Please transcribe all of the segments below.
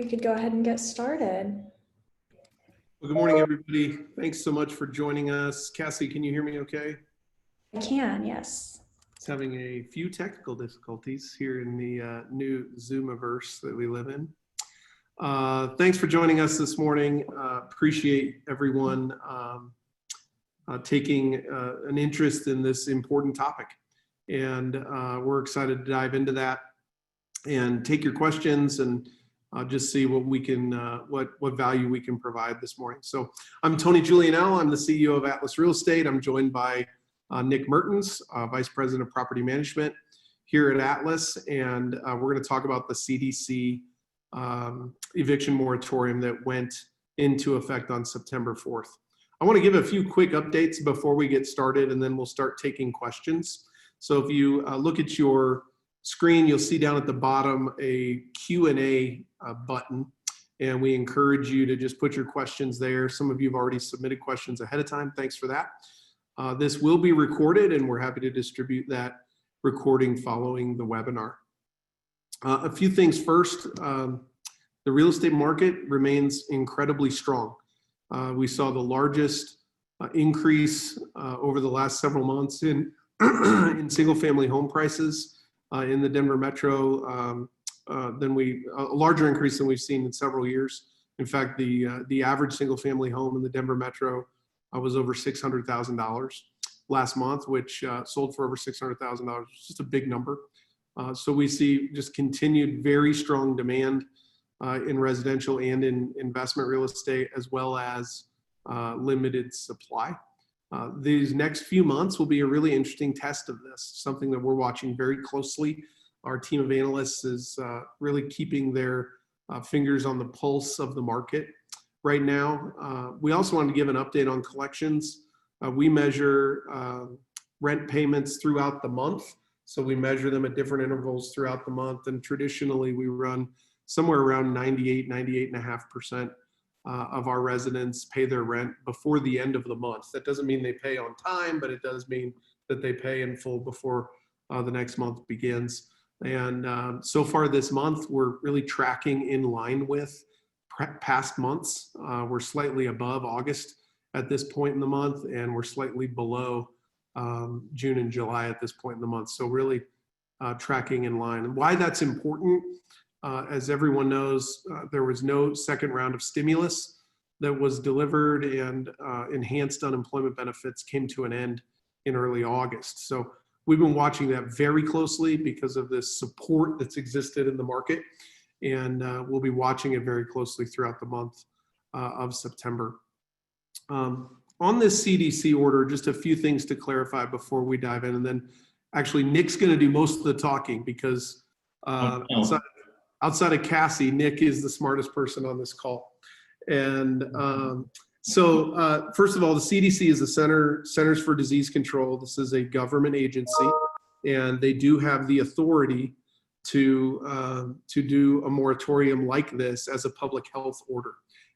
we could go ahead and get started. Well, good morning, everybody. Thanks so much for joining us. Cassie, can you hear me okay? I can, yes. It's having a few technical difficulties here in the new Zoomiverse that we live in. Thanks for joining us this morning. Appreciate everyone taking an interest in this important topic. And we're excited to dive into that and take your questions and just see what we can, what value we can provide this morning. So I'm Tony Julianelle. I'm the CEO of Atlas Real Estate. I'm joined by Nick Mertens, Vice President of Property Management here at Atlas. And we're going to talk about the CDC eviction moratorium that went into effect on September 4th. I want to give a few quick updates before we get started, and then we'll start taking questions. So if you look at your screen, you'll see down at the bottom a Q&A button, and we encourage you to just put your questions there. Some of you have already submitted questions ahead of time. Thanks for that. This will be recorded, and we're happy to distribute that recording following the webinar. A few things first. The real estate market remains incredibly strong. We saw the largest increase over the last several months in single-family home prices in the Denver metro, a larger increase than we've seen in several years. In fact, the average single-family home in the Denver metro was over $600,000 last month, which sold for over $600,000. It's just a big number. So we see just continued very strong demand in residential and in investment real estate, as well as limited supply. These next few months will be a really interesting test of this, something that we're watching very closely. Our team of analysts is really keeping their fingers on the pulse of the market right now. We also want to give an update on collections. We measure rent payments throughout the month. So we measure them at different intervals throughout the month. And traditionally, we run somewhere around 98.5% of our residents pay their rent before the end of the month. That doesn't mean they pay on time, but it does mean that they pay in full before the next month begins. And so far this month, we're really tracking in line with past months. We're slightly above August at this point in the month, and we're slightly below June and July at this point in the month. So really tracking in line. And why that's important, as everyone knows, there was no second round of stimulus that was delivered, and enhanced unemployment benefits came to an end in early August. So we've been watching that very closely because of this support that's existed in the market, and we'll be watching it very closely throughout the month of September. On this CDC order, just a few things to clarify before we dive in, and then actually Nick's going to do most of the talking because outside of Cassie, Nick is the smartest person on this call. And so first of all, the CDC is the Centers for Disease Control. This is a government agency, and they do have the authority to do a moratorium like this as a public health order.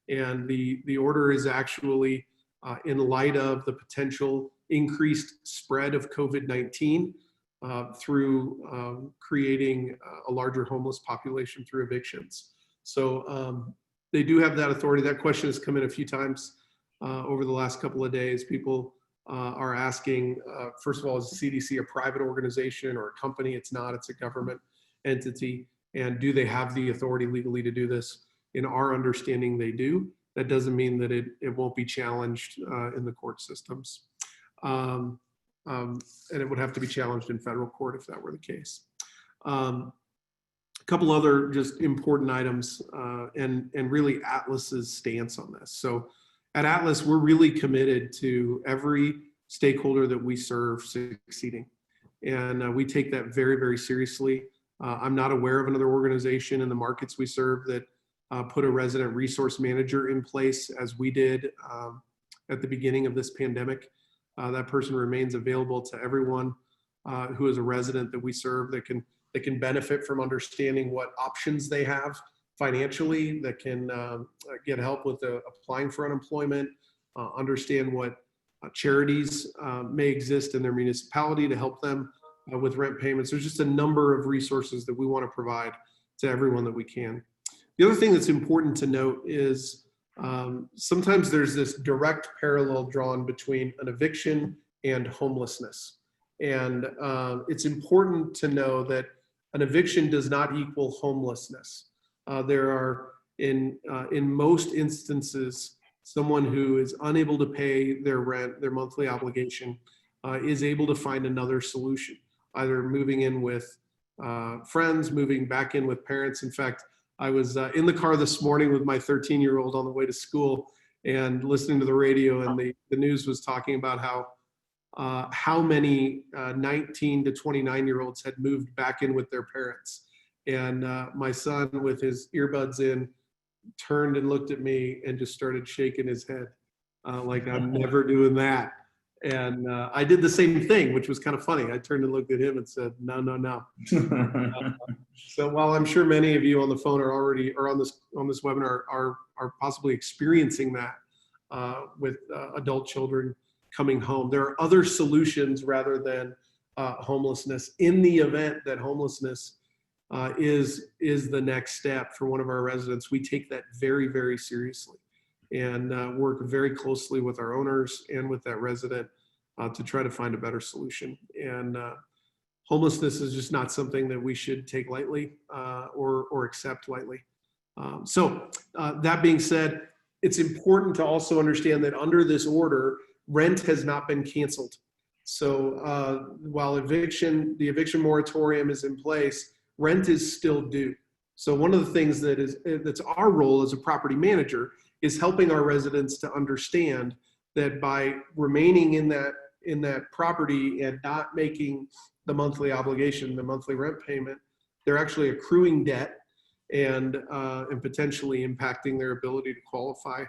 And the order is actually in light of the potential increased spread of COVID-19 through creating a larger homeless population through evictions. So they do have that authority. That question has come in a few times over the last couple of days. People are asking, first of all, is the CDC a private organization or a company? It's not, it's a government entity. And do they have the authority legally to do this? In our understanding, they do. That doesn't mean that it won't be challenged in the court systems. And it would have to be challenged in federal court if that were the case. A couple other just important items and really Atlas's stance on this. So at Atlas, we're really committed to every stakeholder that we serve succeeding. And we take that very, very seriously. I'm not aware of another organization in the markets we serve that put a resident resource manager in place as we did at the beginning of this pandemic. That person remains available to everyone who is a resident that we serve that can benefit from understanding what options they have financially, that can get help with applying for unemployment, understand what charities may exist in their municipality to help them with rent payments. There's just a number of resources that we want to provide to everyone that we can. The other thing that's important to note is sometimes there's this direct parallel drawn between an eviction and homelessness. And it's important to know that an eviction does not equal homelessness. There are, in most instances, someone who is unable to pay their rent, their monthly obligation, is able to find another solution, either moving in with friends, moving back in with parents. In fact, I was in the car this morning with my 13-year-old on the way to school and listening to the radio, and the news was talking about how many 19 to 29-year-olds had moved back in with their parents. And my son, with his earbuds in, turned and looked at me and just started shaking his head like, I'm never doing that. And I did the same thing, which was kind of funny. I turned and looked at him and said, no, no, no. So while I'm sure many of you on the phone are already, or on this webinar are possibly experiencing that with adult children coming home, there are other solutions rather than homelessness. In the event that homelessness is the next step for one of our residents, we take that very, very seriously and work very closely with our owners and with that resident to try to find a better solution. And homelessness is just not something that we should take lightly or accept lightly. So that being said, it's important to also understand that under this order, rent has not been canceled. So while the eviction moratorium is in place, rent is still due. So one of the things that's our role as a property manager is helping our residents to understand that by remaining in that property and not making the monthly obligation, the monthly rent payment, they're actually accruing debt and potentially impacting their ability to qualify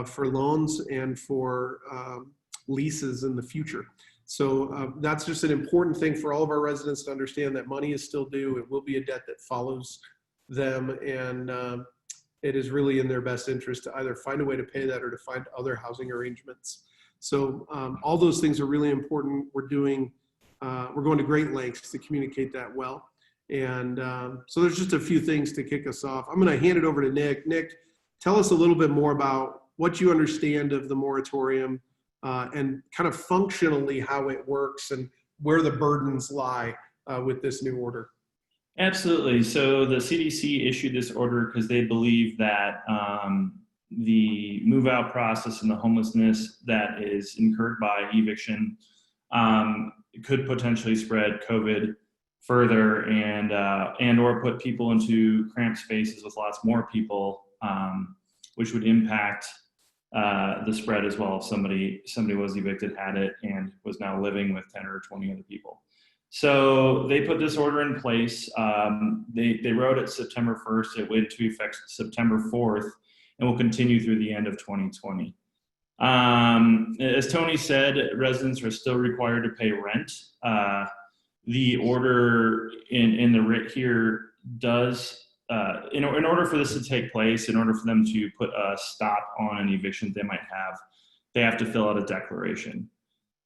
for loans and for leases in the future. So that's just an important thing for all of our residents to understand, that money is still due. It will be a debt that follows them, and it is really in their best interest to either find a way to pay that or to find other housing arrangements. So all those things are really important. We're going to great lengths to communicate that well. And so there's just a few things to kick us off. I'm going to hand it over to Nick. Nick, tell us a little bit more about what you understand of the moratorium and kind of functionally how it works and where the burdens lie with this new order. Absolutely. So the CDC issued this order because they believe that the move-out process and the homelessness that is incurred by eviction could potentially spread COVID further and or put people into cramped spaces with lots more people, which would impact the spread as well. If somebody was evicted, had it, and was now living with 10 or 20 other people. So they put this order in place. They wrote it September 1st. It went into effect September 4th and will continue through the end of 2020. As Tony said, residents are still required to pay rent. The order in the writ here does, in order for this to take place, in order for them to put a stop on an eviction they might have, they have to fill out a declaration.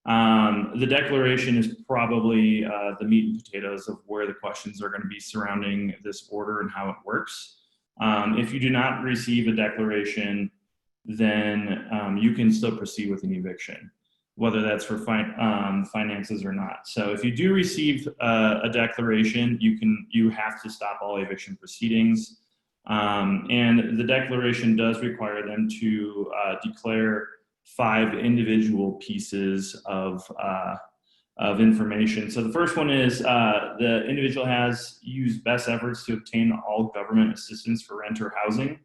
The declaration is probably the meat and potatoes of where the questions are going to be surrounding this order and how it works. If you do not receive a declaration, then you can still proceed with an eviction, whether that's for finances or not. So if you do receive a declaration, you have to stop all eviction proceedings. And the declaration does require them to declare 5 individual pieces of information. So the first one is the individual has used best efforts to obtain all government assistance for rent or housing.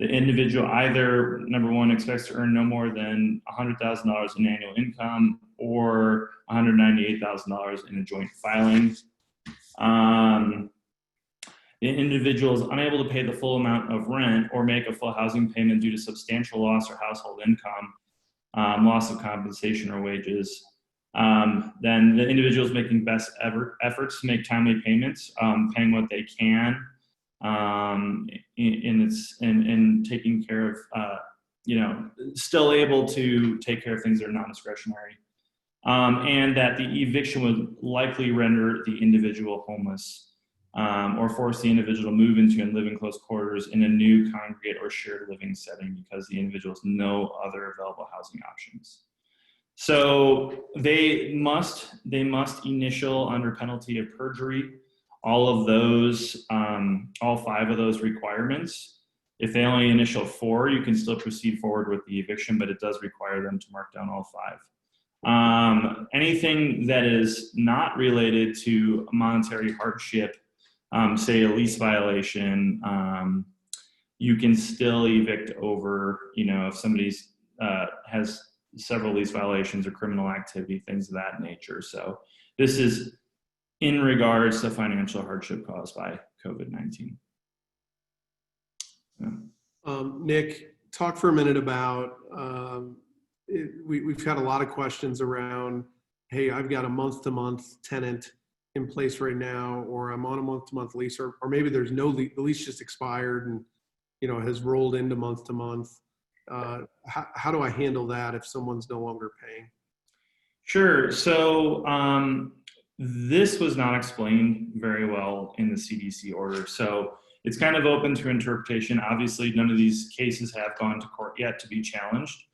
The individual either, number 1, expects to earn no more than $100,000 in annual income or $198,000 in a joint filing. The individual is unable to pay the full amount of rent or make a full housing payment due to substantial loss or household income, loss of compensation or wages. Then the individual is making best efforts to make timely payments, paying what they can, in taking care of, still able to take care of things that are non-discretionary, and that the eviction would likely render the individual homeless. or force the individual to move into and live in close quarters in a new congregate or shared living setting because the individual has no other available housing options. So they must initial under penalty of perjury all of those, all 5 of those requirements. If they only initial 4, you can still proceed forward with the eviction, but it does require them to mark down all 5. Anything that is not related to monetary hardship, say a lease violation, you can still evict over, if somebody's has several lease violations or criminal activity, things of that nature. So this is in regards to financial hardship caused by COVID-19. Nick, talk for a minute about, we've had a lot of questions around, hey, I've got a month-to-month tenant in place right now, or I'm on a month-to-month lease, or maybe there's no lease, the lease just expired and, has rolled into month-to-month. How do I handle that if someone's no longer paying? Sure. So this was not explained very well in the CDC order. So it's kind of open to interpretation. Obviously, none of these cases have gone to court yet to be challenged.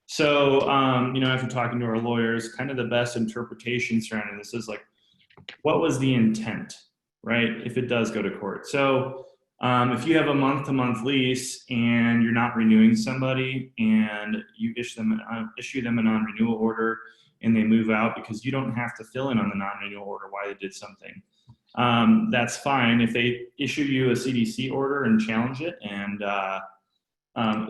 So, after talking to our lawyers, kind of the best interpretation surrounding this is like, what was the intent, right? If it does go to court. So if you have a month-to-month lease and you're not renewing somebody and you issue them a non-renewal order and they move out because you don't have to fill in on the non-renewal order why they did something, that's fine. If they issue you a CDC order and challenge it, and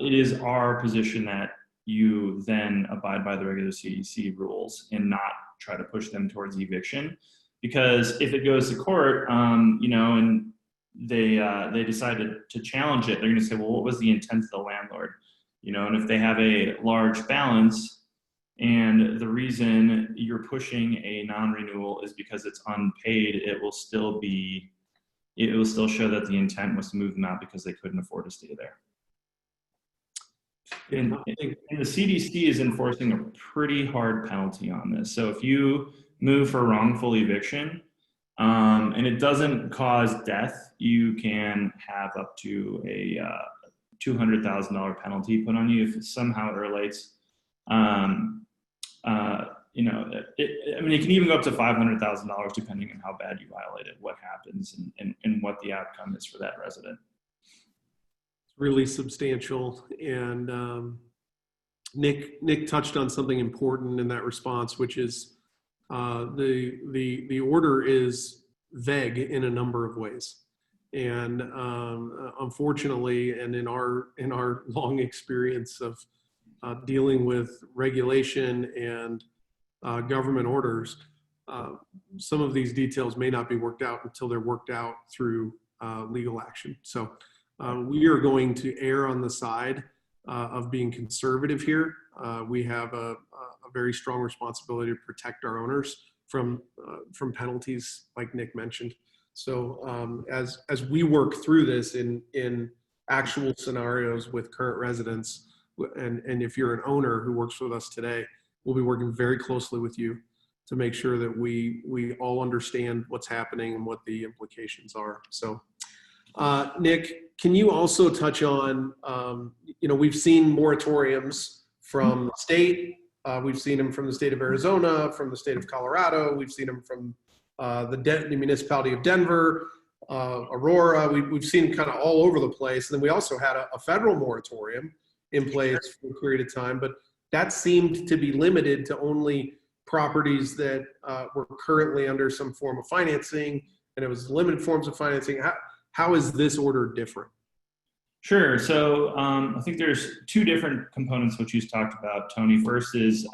it is our position that you then abide by the regular CDC rules and not try to push them towards eviction. Because if it goes to court, and they decided to challenge it, they're going to say, well, what was the intent of the landlord? And if they have a large balance and the reason you're pushing a non-renewal is because it's unpaid, it will still show that the intent was to move them out because they couldn't afford to stay there. And the CDC is enforcing a pretty hard penalty on this. So if you move for wrongful eviction, and it doesn't cause death, you can have up to a $200,000 penalty put on you if somehow it relates. It can even go up to $500,000 depending on how bad you violated, what happens, and what the outcome is for that resident. Really substantial. And Nick touched on something important in that response, which is the order is vague in a number of ways. And unfortunately, and in our long experience of dealing with regulation and government orders, some of these details may not be worked out until they're worked out through legal action. So we are going to err on the side of being conservative here. We have a very strong responsibility to protect our owners from penalties, like Nick mentioned. So as we work through this in actual scenarios with current residents, and if you're an owner who works with us today, we'll be working very closely with you to make sure that we all understand what's happening and what the implications are. So Nick, can you also touch on, we've seen moratoriums from the state. We've seen them from the state of Arizona, from the state of Colorado. We've seen them from the municipality of Denver, Aurora. We've seen kind of all over the place. And then we also had a federal moratorium in place for a period of time, but that seemed to be limited to only properties that were currently under some form of financing, and it was limited forms of financing. How is this order different? Sure. So I think there's 2 different components which you talked about, Tony. First is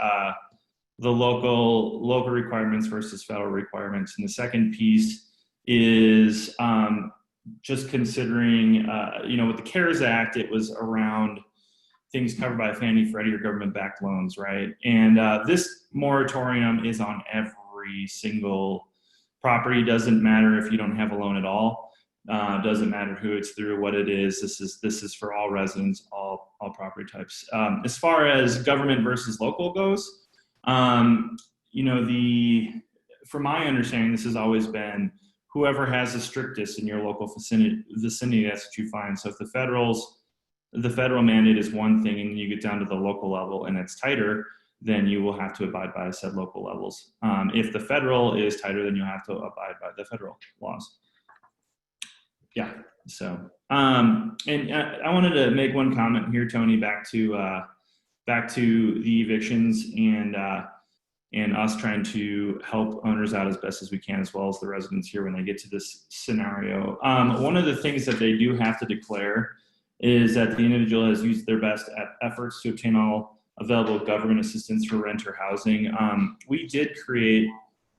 the local requirements versus federal requirements, and the second piece is just considering, with the CARES Act, it was around things covered by Fannie, Freddie, or government-backed loans, right? And this moratorium is on every single property. Doesn't matter if you don't have a loan at all. Doesn't matter who it's through, what it is. This is for all residents, all property types. As far as government versus local goes, from my understanding, this has always been whoever has the strictest in your local vicinity, that's what you find. So if the federal mandate is one thing and you get down to the local level and it's tighter, then you will have to abide by said local levels. If the federal is tighter, then you'll have to abide by the federal laws. Yeah, so, and I wanted to make one comment here, Tony, back to the evictions and us trying to help owners out as best as we can, as well as the residents here when they get to this scenario. One of the things that they do have to declare is that the individual has used their best efforts to obtain all available government assistance for rent or housing. We did create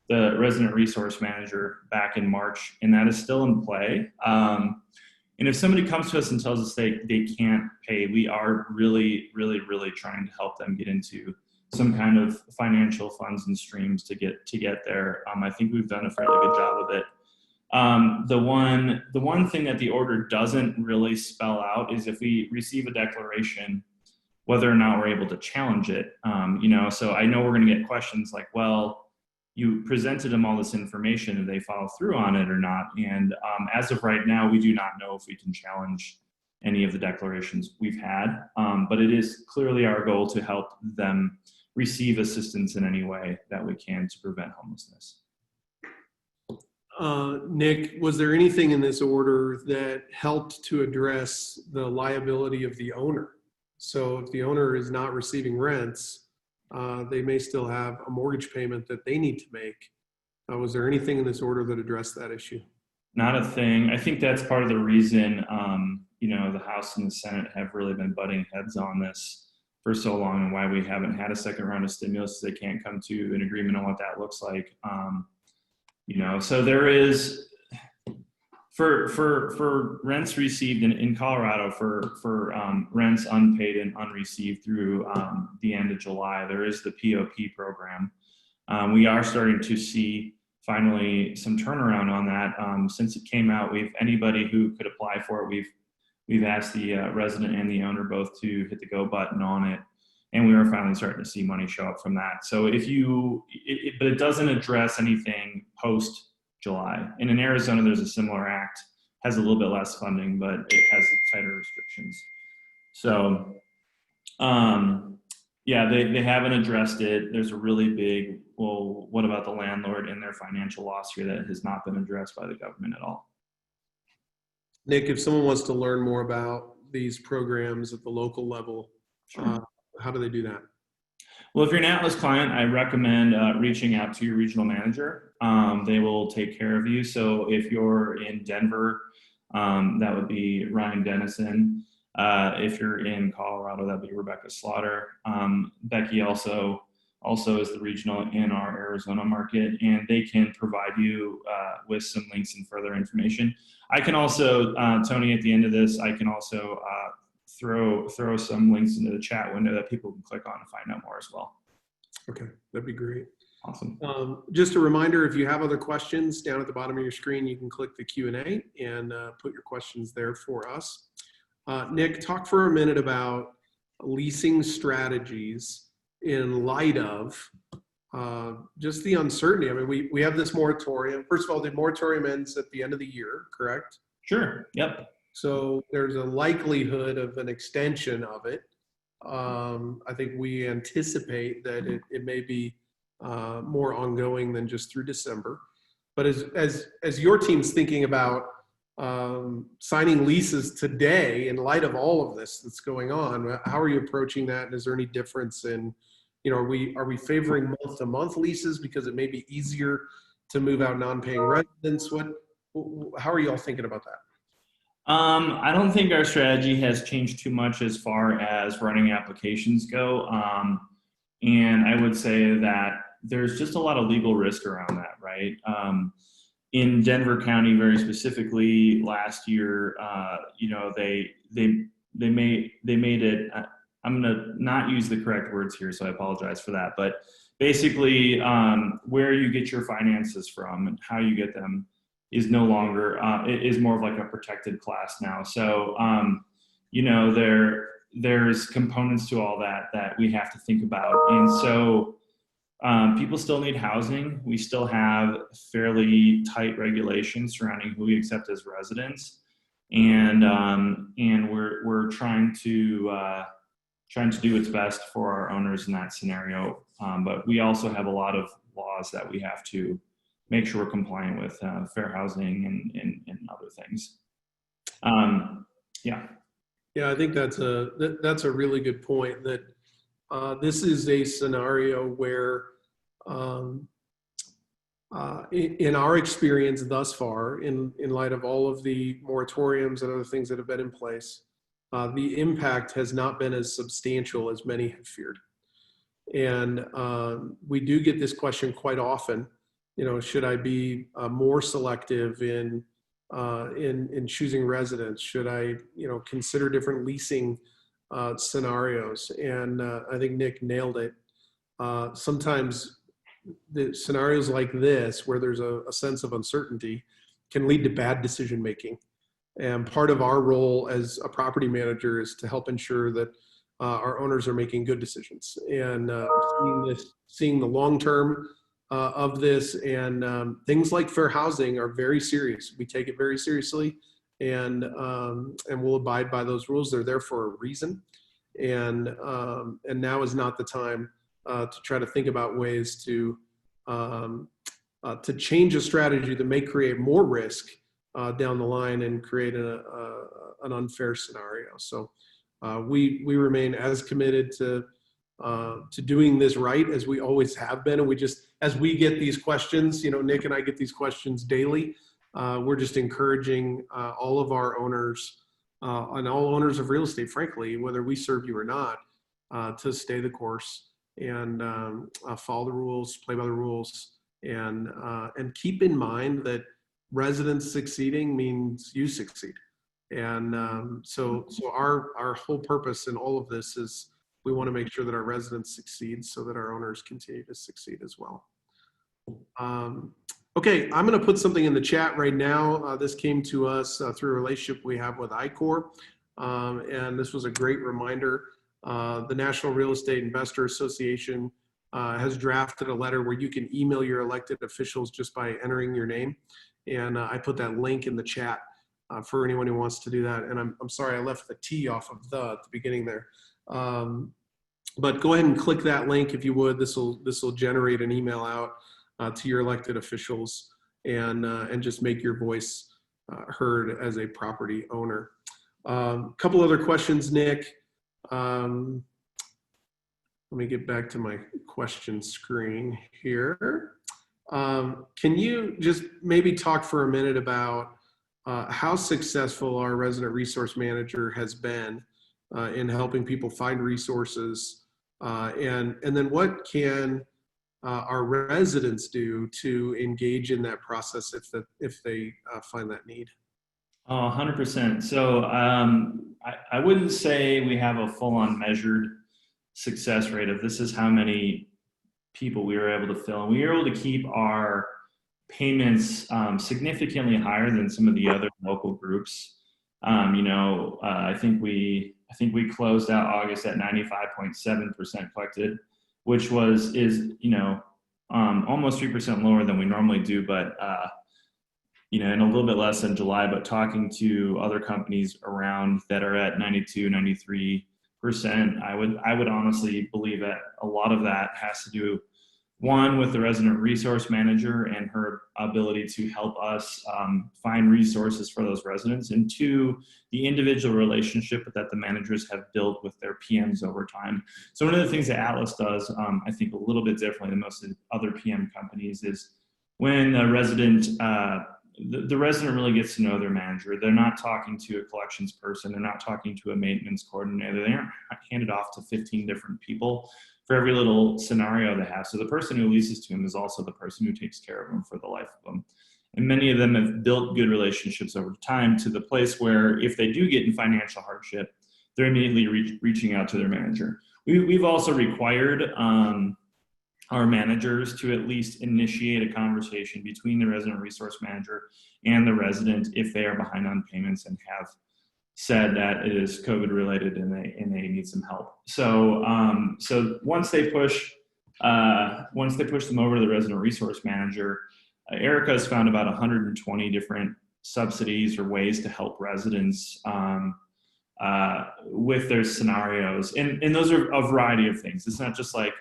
the resident resource manager back in March, and that is still in play. And if somebody comes to us and tells us they can't pay, we are really, really, really trying to help them get into some kind of financial funds and streams to get there. I think we've done a fairly good job of it. The one thing that the order doesn't really spell out is if we receive a declaration, whether or not we're able to challenge it. So I know we're going to get questions like, well, you presented them all this information and they follow through on it or not. And as of right now, we do not know if we can challenge any of the declarations we've had. But it is clearly our goal to help them receive assistance in any way that we can to prevent homelessness. Nick, was there anything in this order that helped to address the liability of the owner? So if the owner is not receiving rents, they may still have a mortgage payment that they need to make. Was there anything in this order that addressed that issue? Not a thing. I think that's part of the reason, the House and the Senate have really been butting heads on this for so long, and why we haven't had a second round of stimulus. They can't come to an agreement on what that looks like. So there is, for rents received in Colorado, for rents unpaid and unreceived through the end of July, there is the POP program. We are starting to see finally some turnaround on that. Since it came out, anybody who could apply for it, we've asked the resident and the owner both to hit the go button on it, and we are finally starting to see money show up from that. So but it doesn't address anything post July. And in Arizona, there's a similar act, has a little bit less funding, but it has tighter restrictions. So, they haven't addressed it. There's a really big, well, what about the landlord and their financial loss here that has not been addressed by the government at all? Nick, if someone wants to learn more about these programs at the local level, Sure. How do they do that? Well, if you're an Atlas client, I recommend reaching out to your regional manager. They will take care of you. So if you're in Denver, that would be Ryan Dennison. If you're in Colorado, that'd be Rebecca Slaughter. Becky also is the regional in our Arizona market, and they can provide you with some links and further information. I can also, Tony, at the end of this, I can also throw some links into the chat window that people can click on to find out more as well. Okay, that'd be great. Awesome. Just a reminder, if you have other questions, down at the bottom of your screen, you can click the Q&A and put your questions there for us. Nick, talk for a minute about leasing strategies in light of just the uncertainty. I mean, we have this moratorium. First of all, the moratorium ends at the end of the year, correct? Sure. Yep. So there's a likelihood of an extension of it. I think we anticipate that it may be more ongoing than just through December. But as your team's thinking about signing leases today in light of all of this that's going on, how are you approaching that? And is there any difference in, are we favoring month-to-month leases because it may be easier to move out non-paying residents? How are you all thinking about that? I don't think our strategy has changed too much as far as running applications go. And I would say that there's just a lot of legal risk around that, right? In Denver County, very specifically, last year, they made it. I'm gonna not use the correct words here, so I apologize for that. But basically, where you get your finances from and how you get them is no longer, it is more of like a protected class now. So, there's components to all that we have to think about. And so People still need housing. We still have fairly tight regulations surrounding who we accept as residents, and we're trying to do its best for our owners in that scenario. But we also have a lot of laws that we have to make sure we're compliant with, fair housing and other things. Yeah. Yeah, I think that's a really good point, that this is a scenario where in our experience thus far, in light of all of the moratoriums and other things that have been in place, the impact has not been as substantial as many have feared. And we do get this question quite often, should I be more selective in choosing residents? Should I, consider different leasing scenarios? And I think Nick nailed it. Sometimes the scenarios like this, where there's a sense of uncertainty, can lead to bad decision making. And part of our role as a property manager is to help ensure that our owners are making good decisions, and seeing the long term of this, and things like fair housing are very serious. We take it very seriously, and we'll abide by those rules. They're there for a reason, and now is not the time to try to think about ways to change a strategy that may create more risk down the line and create an unfair scenario. So we remain as committed to doing this right as we always have been. And as we get these questions, Nick and I get these questions daily. We're just encouraging all of our owners and all owners of real estate, frankly, whether we serve you or not, to stay the course and follow the rules, play by the rules, and keep in mind that residents succeeding means you succeed. And so our whole purpose in all of this is we want to make sure that our residents succeed so that our owners continue to succeed as well. Okay, I'm going to put something in the chat right now. This came to us through a relationship we have with ICOR, and this was a great reminder. The National Real Estate Investor Association has drafted a letter where you can email your elected officials just by entering your name. And I put that link in the chat for anyone who wants to do that. And I'm sorry I left the T off of at the beginning there. But go ahead and click that link if you would. This will generate an email out to your elected officials, and just make your voice heard as a property owner. Couple other questions, Nick. Let me get back to my question screen here. Can you just maybe talk for a minute about how successful our resident resource manager has been in helping people find resources, and then what can our residents do to engage in that process if they find that need? 100%. So I wouldn't say we have a full-on measured success rate of this is how many people we were able to fill. And we were able to keep our payments significantly higher than some of the other local groups. I think we closed out August at 95.7% collected, which is almost 3% lower than we normally do, but and a little bit less than July. But talking to other companies around that are at 92, 93%, I would honestly believe that a lot of that has to do, one, with the resident resource manager and her ability to help us find resources for those residents, and two, the individual relationship that the managers have built with their PMs over time. So one of the things that Atlas does, I think a little bit differently than most of the other PM companies, is when the resident really gets to know their manager. They're not talking to a collections person. They're not talking to a maintenance coordinator. They aren't handed off to 15 different people for every little scenario they have. So the person who leases to them is also the person who takes care of them for the life of them. And many of them have built good relationships over time to the place where if they do get in financial hardship, they're immediately reaching out to their manager. We've also required our managers to at least initiate a conversation between the resident resource manager and the resident if they are behind on payments and have said that it is COVID related and they need some help. So once they push once they push them over to the resident resource manager, Erica has found about 120 different subsidies or ways to help residents with their scenarios. And those are a variety of things. It's not just like,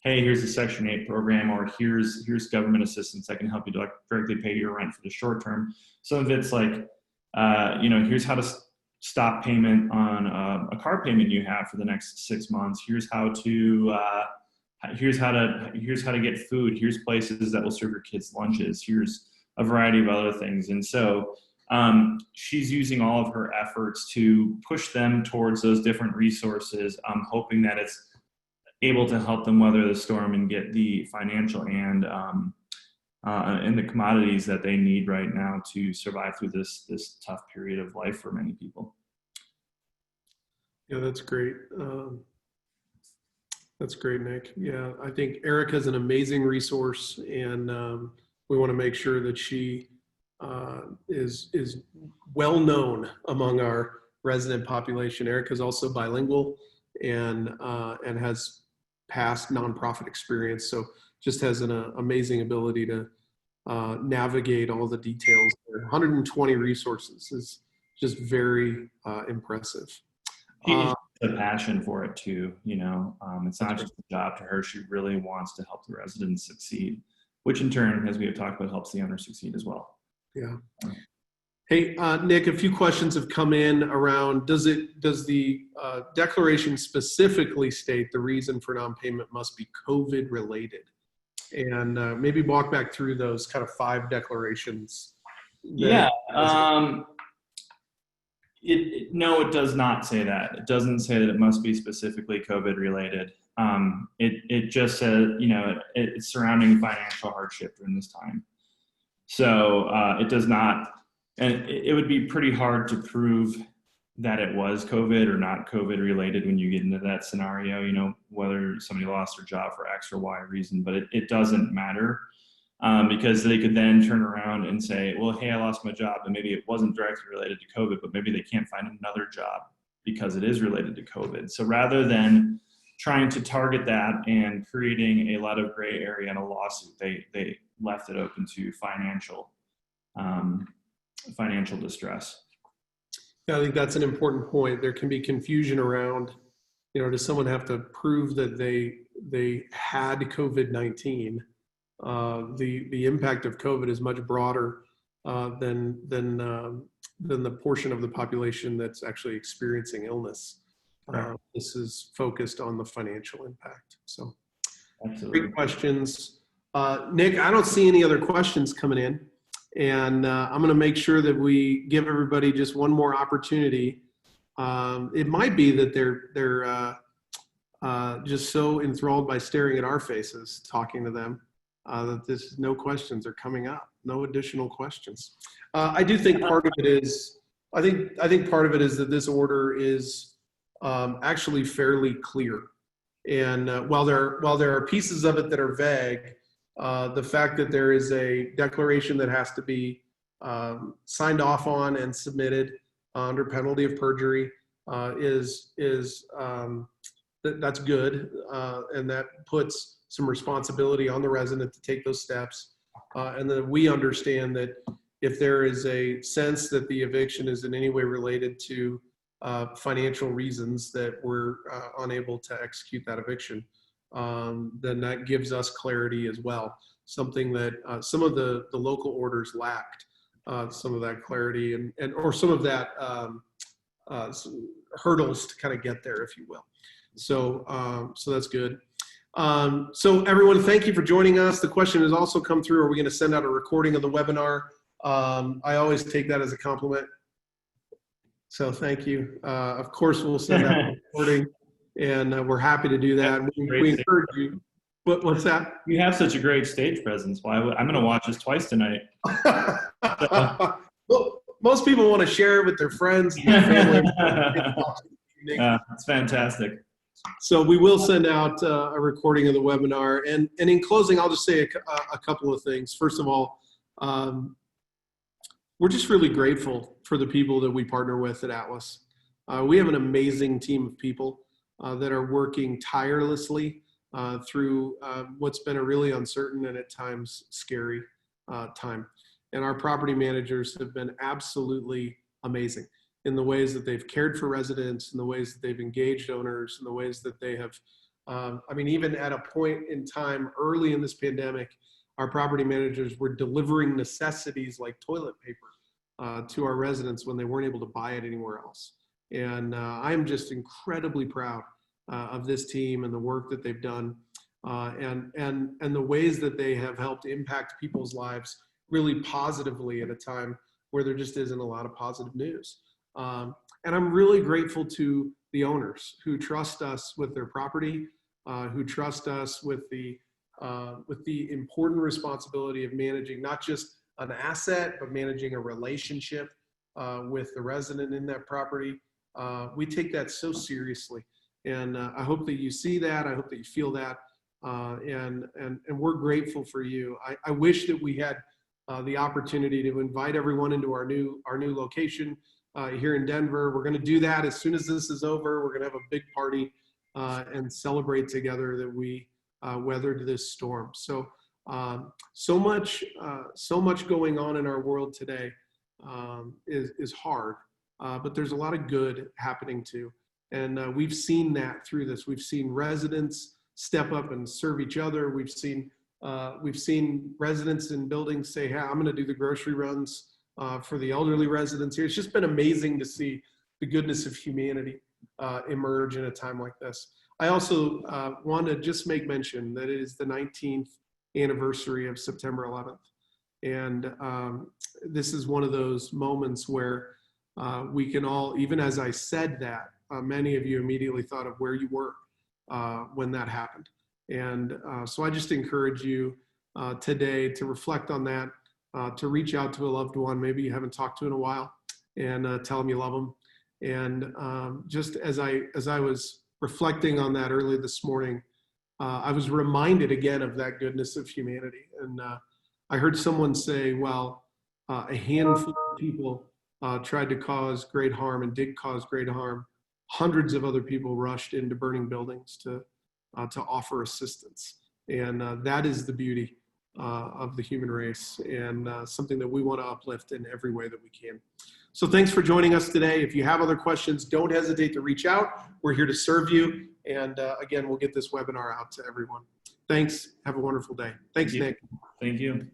hey, here's a Section 8 program, or here's government assistance that can help you directly pay your rent for the short term. Some of it's like, here's how to stop payment on a car payment you have for the next 6 months. Here's how to get food. Here's places that will serve your kids lunches. Here's a variety of other things. And so she's using all of her efforts to push them towards those different resources, hoping that it's able to help them weather the storm and get the financial and the commodities that they need right now to survive through this tough period of life for many people. Yeah, that's great. That's great, Nick. Yeah, I think Erica is an amazing resource, and we want to make sure that she is well known among our resident population. Erica is also bilingual and has past nonprofit experience, so just has an amazing ability to navigate all the details. 120 resources is just very impressive. She has a passion for it too. It's not just a job to her. She really wants to help the residents succeed, which in turn, as we have talked about, helps the owner succeed as well. Yeah. Hey, Nick, a few questions have come in around, does the declaration specifically state the reason for non-payment must be COVID related? And maybe walk back through those kind of 5 declarations. Yeah. No, it does not say that. It doesn't say that it must be specifically COVID related. It just says, it's surrounding financial hardship during this time. So it does not, and it would be pretty hard to prove that it was COVID or not COVID related when you get into that scenario, whether somebody lost their job for X or Y reason, but it doesn't matter because they could then turn around and say, well, hey, I lost my job, and maybe it wasn't directly related to COVID, but maybe they can't find another job because it is related to COVID. So rather than trying to target that and creating a lot of gray area in a lawsuit, they left it open to financial distress. Yeah, I think that's an important point. There can be confusion around, does someone have to prove that they had COVID-19? The impact of COVID is much broader than the portion of the population that's actually experiencing illness. This is focused on the financial impact. So, absolutely. Great questions. Nick, I don't see any other questions coming in. And I'm going to make sure that we give everybody just one more opportunity. It might be that they're just so enthralled by staring at our faces, talking to them, that no questions are coming up, no additional questions. I do think part of it is, I think part of it is that this order is actually fairly clear. And while there are pieces of it that are vague, the fact that there is a declaration that has to be signed off on and submitted under penalty of perjury that's good, and that puts some responsibility on the resident to take those steps. And then we understand that if there is a sense that the eviction is in any way related to financial reasons that we're unable to execute that eviction, then that gives us clarity as well. Something that some of the local orders lacked, some of that clarity or some of that hurdles to kind of get there, if you will. So that's good. So everyone, thank you for joining us. The question has also come through, are we going to send out a recording of the webinar? I always take that as a compliment. So thank you. Of course, we'll send out a recording. And we're happy to do that. We encourage you. What's that? You have such a great stage presence. I'm going to watch this twice tonight. Well, most people want to share it with their friends and their family. That's fantastic. So we will send out a recording of the webinar. And in closing, I'll just say a couple of things. First of all, we're just really grateful for the people that we partner with at Atlas. We have an amazing team of people that are working tirelessly through what's been a really uncertain and at times scary time. And our property managers have been absolutely amazing in the ways that they've cared for residents, in the ways that they've engaged owners, in the ways that they have, I mean, even at a point in time early in this pandemic, our property managers were delivering necessities like toilet paper to our residents when they weren't able to buy it anywhere else. And I'm just incredibly proud of this team and the work that they've done and the ways that they have helped impact people's lives really positively at a time where there just isn't a lot of positive news. And I'm really grateful to the owners who trust us with their property, who trust us with the important responsibility of managing not just an asset, but managing a relationship with the resident in that property. We take that so seriously. And I hope that you see that. I hope that you feel that. And we're grateful for you. I wish that we had the opportunity to invite everyone into our new location here in Denver. We're going to do that as soon as this is over. We're going to have a big party and celebrate together that we weathered this storm. So so much going on in our world today is hard, but there's a lot of good happening too. And we've seen that through this. We've seen residents step up and serve each other. We've seen residents in buildings say, hey, I'm going to do the grocery runs for the elderly residents here. It's just been amazing to see the goodness of humanity emerge in a time like this. I also want to just make mention that it is the 19th anniversary of September 11th. And this is one of those moments where we can all, even as I said that, many of you immediately thought of where you were when that happened. And so I just encourage you today to reflect on that, to reach out to a loved one maybe you haven't talked to in a while, and tell them you love them. And just as I was reflecting on that early this morning, I was reminded again of that goodness of humanity. And I heard someone say, well, a handful of people tried to cause great harm and did cause great harm. Hundreds of other people rushed into burning buildings to offer assistance. And that is the beauty of the human race, and something that we want to uplift in every way that we can. So thanks for joining us today. If you have other questions, don't hesitate to reach out. We're here to serve you. And again, we'll get this webinar out to everyone. Thanks. Have a wonderful day. Thanks, Nick. Thank you.